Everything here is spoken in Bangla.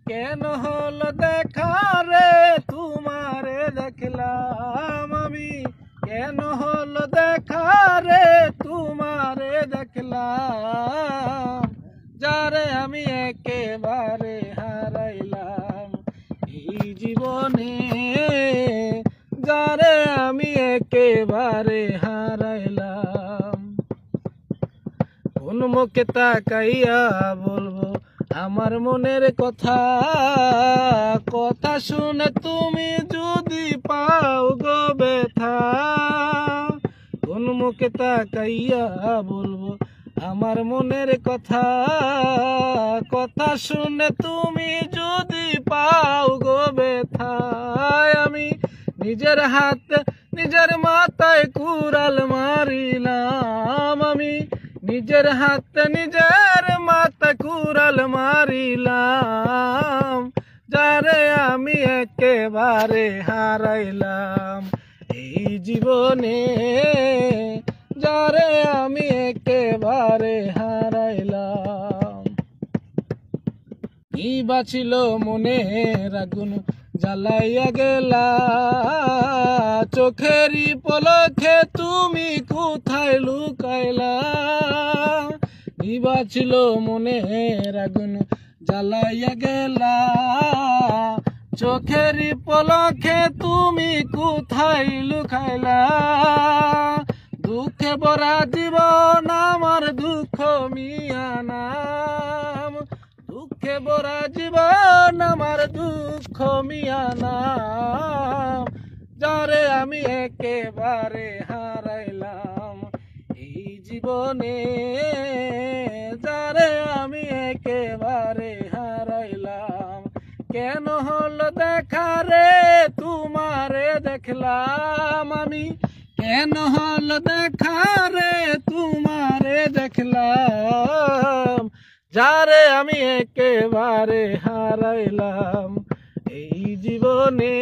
কেন হলো দেখা রে তোমারে দেখলাম আমি, কেন হলো দেখা রে তোমারে দেখলাম, যারে আমি একেবারে হারাইলাম এই জীবনে, যারে আমি একেবারে হারাইলাম। কোন মুখে তাকাইয়া বলবো আমার মনের কথা, কথা শুনে তুমি যদি পাও গো ব্যথা। কোন মুখে তাকাইয়া বলবো আমার মনের কথা, কথা শুনে তুমি যদি পাও গো ব্যথা। আমি নিজের হাতে নিজের মাথায় কুড়াল মারিলাম, আমি নিজের হাতে নিজের মাথায় কুড়াল মারিলাম, যারে আমি একেবারে হারাইলাম এই জীবনে, যারে আমি একেবারে হারাইলাম। কি বাছিল মনের আগুন জ্বালাইয়া গেলা, চোখেরই পলকে তুমি কোথায় লুকাইলা। কি বাছিল মনের আগুন জ্বালাইয়া গেলা, চোখেরই পলকে তুমি কোথায় লুকাইলা। দুঃখে ভরা জীবন আমার দুঃখ মিয়া নাম, দুঃখে ভরা জীবন আমার দুঃখ মিয়া নাম, যারে আমি একেবারে হারাইলাম এই জীবনে, যারে আমি একেবারে হারাইলাম। কেন হলো দেখা রে তোমারে দেখলাম আমি, কেন হলো দেখা রে তোমারে দেখলাম, যারে আমি একেবারে হারাইলাম এই জীবনে।